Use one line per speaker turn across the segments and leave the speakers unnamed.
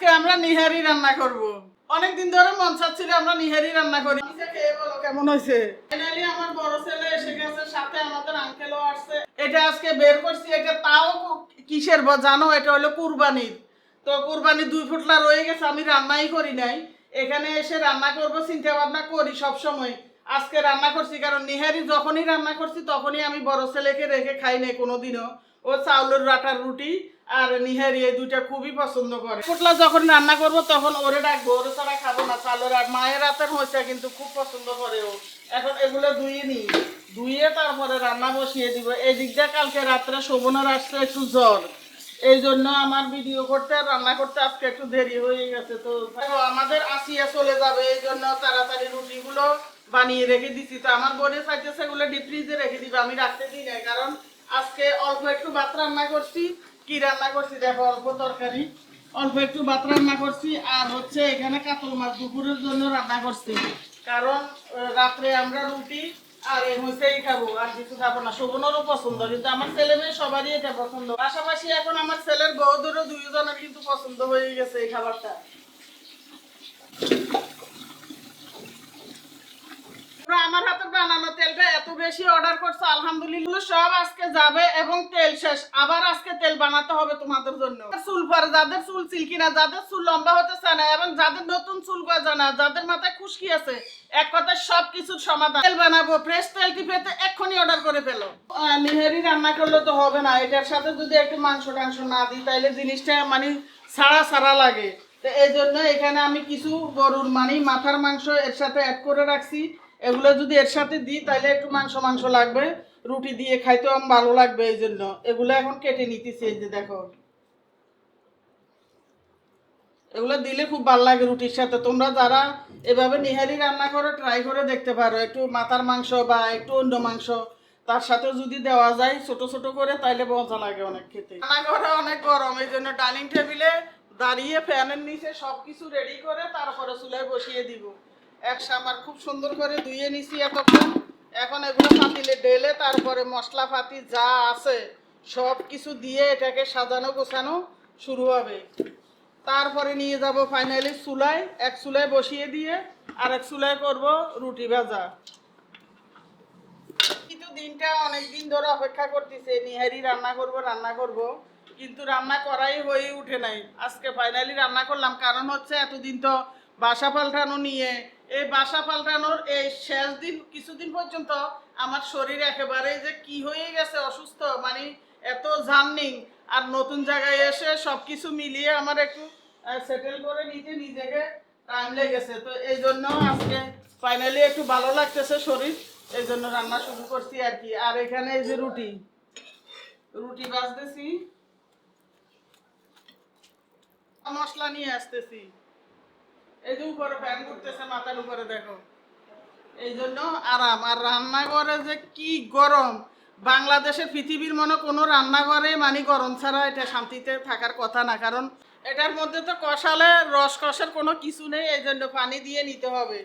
আজকে আমরা নিহারি রান্না করব। অনেকদিন ধরে মন চাচ্ছিল আমরা নিহারি রান্না করি। খেয়ে বলো কেমন হয়েছে। ফাইনালি আমার বড় ছেলে এসে গেছে, সাথে আমাদের আঙ্কেলও আসছে। এটা আজকে বের করছি, এটা তাও কিসের জানো, এটা হলো কুরবানির। তো কুরবানির 2 ফুটলা রয়ে গেছে, আমি রান্নাই করি নাই। এখানে এসে রান্না করব চিন্তা ভাবনা করি সব সময়। আজকে রান্না করছি কারণ নিহারি যখনই রান্না করছি তখনই আমি বড় ছেলেকে রেখে খাই নাই কোনোদিনও। ও চাউলের আটার রুটি আর নিহারি এই দুইটা খুবই পছন্দ করে। ফুটলা যখন রান্না করব তখন ওরে ডাকবো, ওরে ছাড়া খাবো না চাউলের। আর মায়ের হাতের হয়েছে কিন্তু খুব পছন্দ করে ও। এখন এগুলো ধুয়ে নিই, ধুয়ে তারপরে রান্না বসিয়ে দিব। এই দিকটা কালকে রাত্রে শোভনের আসছে একটু জ্বর, এই জন্য আমার ভিডিও করতে আর রান্না করতে আজকে একটু দেরি হয়ে গেছে। তো আমাদের আসিয়া চলে যাবে, এই জন্য তাড়াতাড়ি রুটিগুলো বানিয়ে রেখে দিচ্ছি। তো আমার বোনের চাইতে সেগুলো ডিপ ফ্রিজে রেখে দিবে, আমি রাখতে দিই না। কারণ আজকে অল্প একটু ভাত রান্না করছি। কি রান্না করছি দেখো, অল্প তরকারি, অল্প একটু ভাত রান্না করছি। আর হচ্ছে এখানে কাতল মাছ দুপুরের জন্য রান্না করছি, কারণ রাত্রে আমরা রুটি আর এই খাবো, আর কিছু খাবো না। শোভনেরও পছন্দ, কিন্তু আমার ছেলে মেয়ে সবারই এটা পছন্দ। পাশাপাশি এখন আমার ছেলের বউদেরও দুইজনের কিন্তু পছন্দ হয়ে গেছে এই খাবারটা। আমার হাতের বানানো তেলটা এত বেশি অর্ডার করছে, আলহামদুলিল্লাহ সব আজকে যাবে এবং তেল শেষ। আবার আজকে তেল বানাতে হবে তোমাদের জন্য। চুল পরে যাদের চুল সিল্কি না, যাদের চুল লম্বা হতে চায় না, এবং যাদের নতুন চুল গজা না, যাদের মাথায় খুশকি আছে, এক কথায় সবকিছুর সমাধান। তেল বানাবো, ফ্রেশ তেলটি পেতে এক্ষুনি অর্ডার করে ফেলো। নিহারি রান্না করলে তো হবে না, এটার সাথে যদি একটু মাংস টাংস না দিই তাহলে জিনিসটা মানে ছাড়া ছাড়া লাগে। তো এই জন্য এখানে আমি কিছু গরুর মানে মাথার মাংস এর সাথে অ্যাড করে রাখছি। এগুলো যদি এর সাথে দিই তাহলে একটু মাংস মাংস লাগবে, রুটি দিয়ে খাইতেও আমার ভালো লাগবে। এই জন্য এগুলো এখন কেটে নিতেছি। এই যে দেখো, এগুলো দিলে খুব ভালো লাগে রুটির সাথে। তোমরা যারা এভাবে নিহারি রান্না করে ট্রাই করে দেখতে পারো। একটু মাথার মাংস বা একটু অন্য মাংস তার সাথে যদি দেওয়া যায় ছোট ছোট করে, তাইলে মজা লাগে অনেক খেতে। রান্নাঘরে অনেক গরম, এই জন্য ডাইনিং টেবিলে দাঁড়িয়ে ফ্যানের নিচে সবকিছু রেডি করে তারপরে চুলায় বসিয়ে দিব। আমার খুব সুন্দর করে ধুয়ে নিছি এতক্ষণ। এখন এগুলো পাতিলে ঢেলে তারপরে মশলা পাতি যা আছে সব কিছু দিয়ে এটাকে সাজানো গোছানো শুরু হবে। তারপরে নিয়ে যাব ফাইনালি চুলায়, এক চুলায় বসিয়ে দিয়ে আর এক চুলায় করব রুটি ভাজা। কিন্তু দিনটা অনেক দিন ধরে অপেক্ষা করতেছে, নিহারি রান্না করব, কিন্তু রান্না করাই হয়ে উঠে নাই। আজকে ফাইনালি রান্না করলাম, কারণ হচ্ছে এতদিন তো বাসা পাল্টানো নিয়ে, এই বাসা পাল্টানোর এই শেষ দিন কিছুদিন পর্যন্ত আমার শরীর একেবারে যে কি হয়ে গেছে, অসুস্থ মানে এত জার্নিং। আর নতুন জায়গায় এসে সব কিছু মিলিয়ে আমার একটু সেটেল করে নিতে নিজেকে টাইম লেগেছে। তো এই জন্য আজকে ফাইনালি একটু ভালো লাগতেছে শরীর, এই জন্য রান্না শুরু করছি আর কি। আর এখানে এই যে রুটি রুটি ভাজতেছি, মশলা নিয়ে আসতেছি। এই যে উপরে ফ্যান ঘুরতেছে মাথার উপরে দেখো, এই জন্য আরাম। আর রান্নাঘরে যে কি গরম, বাংলাদেশের পৃথিবীর মনে কোনো রান্নাঘরে মানে গরম ছাড়া এটা শান্তিতে থাকার কথা না। কারণ এটার মধ্যে তো কষালে রস কষার কোনো কিছু নেই, এই জন্য পানি দিয়ে নিতে হবে।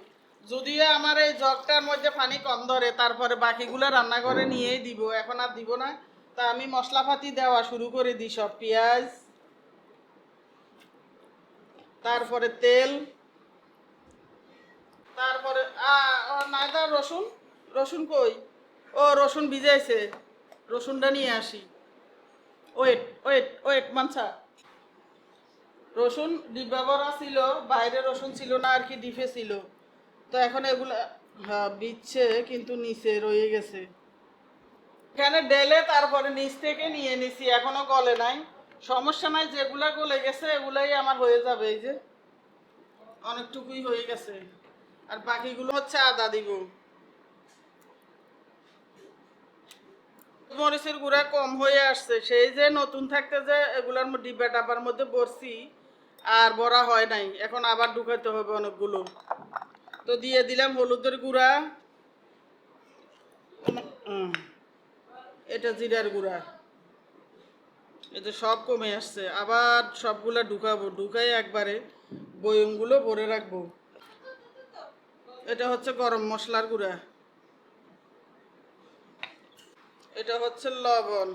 যদিও আমার এই জগটার মধ্যে পানি কম ধরে, তারপরে বাকিগুলো রান্নাঘরে নিয়েই দিব, এখন আর দিব না। তা আমি মশলাপাতি দেওয়া শুরু করে দিই, সব পেঁয়াজ, তারপরে তেল, তারপরে নাইদা রসুন। রসুন কই? ও রসুন ভিজাইছে, রসুনটা নিয়ে আসি। ওয়েট ওয়েট ওয়েট মানছা, রসুন ডিব্বা ভরা ছিল, বাইরে রসুন ছিল না আর কি, ডিপে ছিল। তো এখন এগুলা হ্যাঁ বিচ্ছে, কিন্তু নিচে রয়ে গেছে। এখানে ডেলে তারপরে নিচ থেকে নিয়ে নিছি, এখনো গলে নাই। সমস্যা নাই, যেগুলা গলে গেছে এগুলাই আমার হয়ে যাবে। এই যে অনেকটুকুই হয়ে গেছে, আর বাকিগুলো হচ্ছে আদা দিব। মরিচের গুঁড়া কম হয়ে আসছে, সেই যে নতুন থাকতে যে এগুলার ডিব্বা ডাব্বার মধ্যে ভরছি আর ভরা হয় নাই, এখন আবার ঢুকাইতে হবে অনেকগুলো। তো দিয়ে দিলাম হলুদের গুঁড়া, এটা জিরার গুঁড়া। এটা সব কমে আসছে, আবার সবগুলা ঢুকাবো, ঢুকাই একবারে বয়মগুলো ভরে রাখবো। এটা হচ্ছে গরম মশলার গুঁড়া, এটা হচ্ছে লবণ,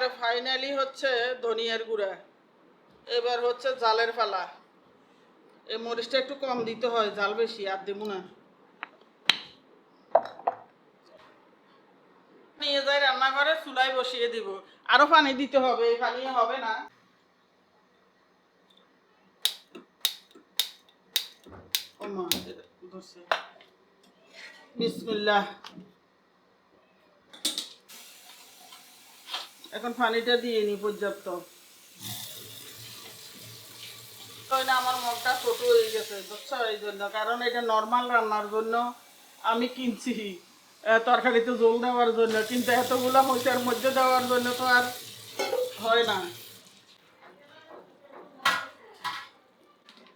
এবারে ফাইনালি হচ্ছে ধনিয়ার গুঁড়া, এবার হচ্ছে জালের ফালা। এই মরিচটা একটু কম দিতে হয়, জাল বেশি আর দেবো না। নিয়ে যাই রান্নাঘরে, চুলায় বসিয়ে দিব। আরো পানি দিতে হবে, এই পানি হবে না। ও মা ধরছে। বিসমিল্লাহ। এখন পানিটা দিয়ে নি পর্যাপ্ত। আমার মগটা ছোট হয়ে গেছে বুঝছো, এই জন্য। কারণ এটা নর্মাল রান্নার জন্য আমি কিনছি, তরকারিতে জল দেওয়ার জন্য, কিন্তু এতগুলো মরিচের মধ্যে দেওয়ার জন্য তো আর হয় না।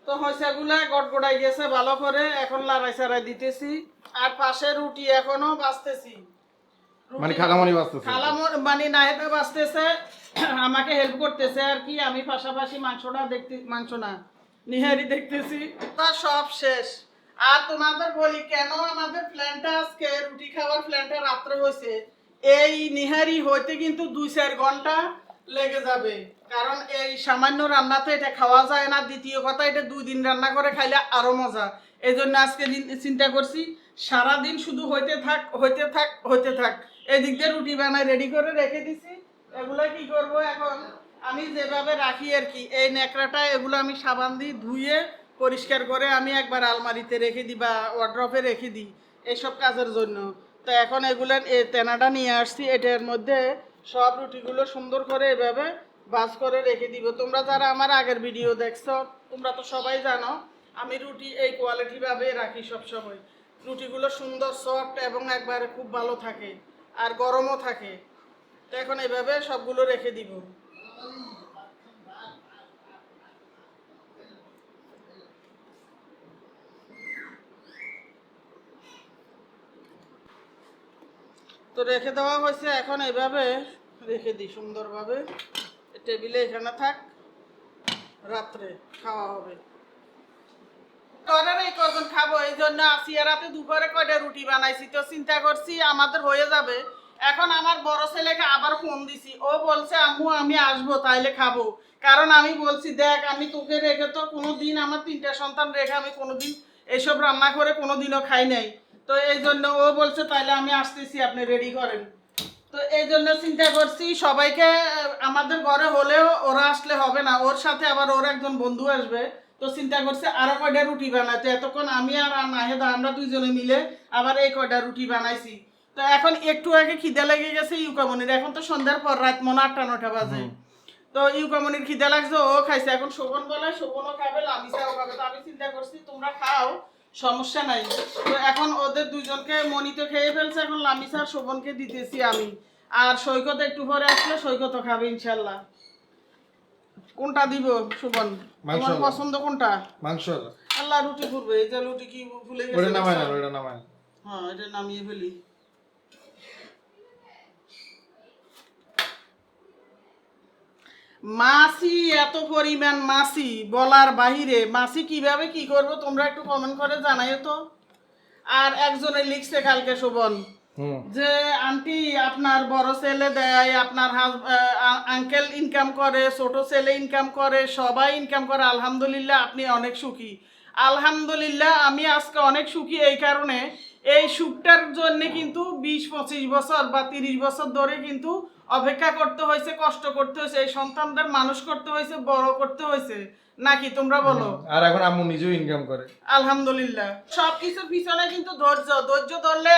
তো হইসাগুলা গড়গড়াই গেছে ভালো করে, এখন লড়াই চাড়াই দিতেছি। আর পাশে রুটি এখনো বাঁচতেছি,
মানে খালামণি বাঁচতেছে,
মানে নাহেদা বাঁচতেছে, আমাকে হেল্প করতেছে আর কি। আমি পাশাপাশি মাংসটা মাংস না, নিহারি দেখতেছি। তা সব শেষ। আর তোমাদের বলি কেন আমাদের প্ল্যানটা আজকে রুটি খাওয়ার প্ল্যানটা রাত্রে হয়েছে। এই নিহারি হইতে কিন্তু 2-4 ঘন্টা লেগে যাবে, কারণ এই সামান্য রান্নাতে এটা খাওয়া যায় না। দ্বিতীয় কথা, এটা 2 দিন রান্না করে খাইলে আরো মজা। এই জন্য আজকে চিন্তা করছি সারাদিন শুধু হইতে থাক হইতে থাক হইতে থাক। এদিক দিয়ে রুটি বানাই রেডি করে রেখে দিছি। এগুলো কি করব এখন, আমি যেভাবে রাখি আর কি, এই ন্যাকড়াটা এগুলো আমি সাবান দিয়ে ধুয়ে পরিষ্কার করে আমি একবার আলমারিতে রেখে দিই বা ওয়ার্ড্রপে রেখে দিই এইসব কাজের জন্য। তো এখন এগুলোর এই তেনাটা নিয়ে আসছি, এটার মধ্যে সব রুটিগুলো সুন্দর করে এভাবে ভাঁজ করে রেখে দিব। তোমরা যারা আমার আগের ভিডিও দেখছো তোমরা তো সবাই জানো আমি রুটি এই কোয়ালিটি ভাবে রাখি সবসময়। রুটিগুলো সুন্দর সফট এবং একবারে খুব ভালো থাকে আর গরমও থাকে। তো এখন এভাবে সবগুলো রেখে দিব। তো রেখে দেওয়া হয়েছে, এখন এইভাবে রেখে দিই সুন্দরভাবে। টেবিলে এখানে থাক, রাত্রে খাওয়া হবে। ঘরের এই কজন খাবো, এই জন্য আসিয়া রাতে দুপুরে কয়টা রুটি বানাইছি। তো চিন্তা করছি আমাদের হয়ে যাবে। এখন আমার বড় ছেলেকে আবার ফোন দিছি, ও বলছে আম্মু আমি আসবো তাইলে খাবো। কারণ আমি বলছি দেখ আমি তোকে রেখে তো কোনোদিন, আমার 3টা সন্তান রেখে আমি কোনোদিন এইসব রান্না করে কোনোদিনও খাই নাই। তো এই জন্য ও বলছে তাইলে আমি আসতেছি, আপনি রেডি করেন। তো এই জন্য চিন্তা করছি সবাইকে, আমাদের ঘরে হলেও ওরা আসলে হবে না, ওর সাথে আবার ওর একজন বন্ধু আসবে। তো চিন্তা করছি আরো কয়টা রুটি বানাইতে। এতক্ষণ আমি আর নাহেদা আমরা 2জনে মিলে আবার এই কয়টা রুটি বানাইছি। তো এখন একটু আগে খিদে লেগে গেছে ইউকামনির, এখন তো সন্ধ্যার পর, রাত মনে 8টা-9টা বাজে। তো ইউকামনির খিদে লাগছে, ও খাইছে। এখন শোভন বলে শোভনও খাবে, লামিসাও খাবে। তো আমি চিন্তা করছি তোমরা খাও, সমস্যা নাই। তো এখন ওদের 2জনকে, মনি তো খেয়ে ফেলছে, এখন লামিসা আর শোভনকে দিতেছি আমি। আর সৈকত একটু পরে আসলে সৈকতও খাবে ইনশাল্লাহ। কোনটা দিব শোভন, তোমার পছন্দ কোনটা?
মাংস।
আল্লাহ রুটি ফুলবে, এই যে রুটি কি ফুলে গেছে,
ওটা নামায় না, ওটা নামায়।
হ্যাঁ এটা নামিয়ে ফেলি। মাছি এত পরিমাণ মাছি বলার বাহিরে। মাছি কিভাবে কি করব তোমরা একটু কমেন্ট করে জানাইও তো। আর একজনে লিখছে কালকে শোভন যে আন্টি আপনার বড় ছেলে দেয়, আপনার আঙ্কেল ইনকাম করে, ছোট ছেলে ইনকাম করে, সবাই ইনকাম করে, আলহামদুলিল্লাহ আপনি অনেক সুখী। আলহামদুলিল্লাহ আমি আজকে অনেক সুখী এই কারণে, এই সুখটার জন্য কিন্তু 20-25 বছর বা 30 বছর ধরে কিন্তু অপেক্ষা করতে হয়েছে, কষ্ট করতে হয়েছে, এই সন্তানদের মানুষ করতে হয়েছে, বড় করতে হয়েছে, নাকি তোমরা বলো?
আর এখন আম্মু নিজেও ইনকাম করে
আলহামদুলিল্লাহ। সবকিছুর পিছনে কিন্তু ধৈর্য ধরলে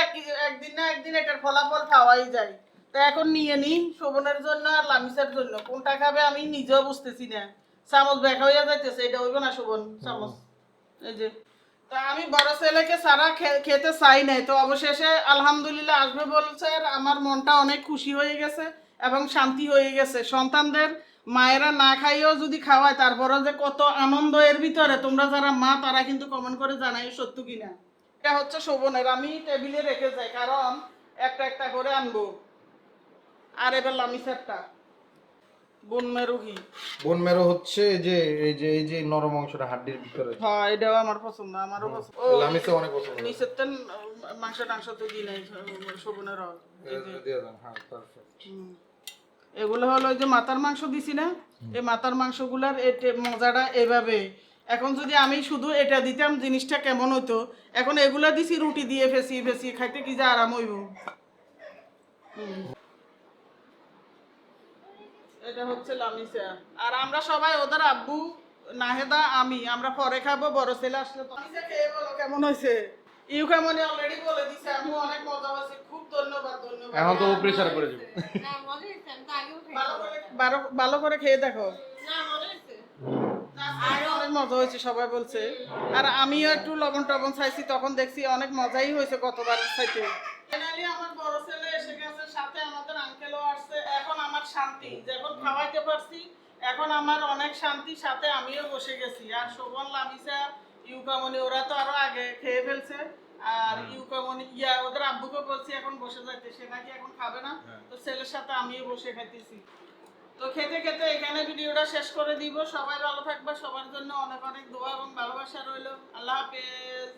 একদিন না একদিন এটার ফলাফল পাওয়াই যায়। তো এখন নিয়ে নিই শোভনের জন্য আর লামিসার জন্য। কোনটা খাবে আমি নিজেও বুঝতেছি না। চামচ ব্যাকা হইয়া যাইতেছে, এটা হইব না শোভন চামচ। এই যে, তা আমি বড় ছেলেকে সারা খেতে চাই নাই। তো অবশেষে আলহামদুলিল্লাহ আসবে বলছে, আর আমার মনটা অনেক খুশি হয়ে গেছে এবং শান্তি হয়ে গেছে। সন্তানদের মায়েরা না খাইয়েও যদি খাওয়ায় তারপরে যে কত আনন্দ এর ভিতরে, তোমরা যারা মা তারা কিন্তু কমেন্ট করে জানাই সত্য কিনা। এটা হচ্ছে শোভনের, আমি টেবিলে রেখে যাই কারণ একটা একটা করে আনবো। আর এবার লামিসারটা বোন
মেরো হচ্ছে এই যে নরম অংশটা হাড্ডির ভিতরে।
হ্যাঁ এটাও আমার পছন্দ, আমারও পছন্দ।
লামিসা অনেক পছন্দ।
নিচের তেন মাংস টাংস তো দিই নাই শোভনের।
দিয়ে দেন, হ্যাঁ পারফেক্ট।
এগুলো হলো ওই যে মাথার মাংস দিছি না, এই মাথার মাংসগুলার মজাটা এভাবে। এখন যদি আমি শুধু এটা দিতাম জিনিসটা কেমন হতো। এখন এগুলা দিছি রুটি দিয়ে ফেসিয়ে ফেসিয়ে খাইতে কি যে আরাম হইব। এটা হচ্ছে লামিসা। আর আমরা সবাই ওদের আব্বু, নাহেদা, আমরা পরে খাবো, বড় ছেলে আসলে তো। লামিসা খেয়ে বলো কেমন হয়েছে। ইউকামনি অলরেডি বলে দিছে আমি অনেক মজা হয়েছে, খুব ধন্যবাদ ধন্যবাদ।
এখন তো প্রেসার করে যাবে।
না মজা হয়েছে, আমি তো আগেও
ভালো করে খেয়ে দেখো।
না মজা হয়েছে।
আরো অনেক মজা হয়েছে সবাই বলছে। আর আমিও একটু লবণ টবণ চাইছি, তখন দেখছি অনেক মজাই হয়েছে গতবার চাইতে। ফাইনালি আমার বড় ছেলে এসে গেছে, সাথে আমাদের আঙ্কেলও আসছে। এখন আমার শান্তি, যখন খাওয়াইতে পারছি এখন আমার অনেক শান্তি, সাথে আমিও বসে গেছি। আর শোভন, লামিসা, ইউকামনি ওরা তো আরো আগে খেয়ে ফেলছে। আর ইউকামনি ওদের আব্বুকে বলছি এখন বসে যাইতে, সে নাকি এখন খাবে না। তো ছেলের সাথে আমিও বসে খাইতেছি। তো খেতে খেতে এখানে ভিডিওটা শেষ করে দিব। সবাই ভালো থাকবে, সবার জন্য অনেক অনেক দোয়া এবং ভালোবাসা রইল। আল্লাহ হাফেজ।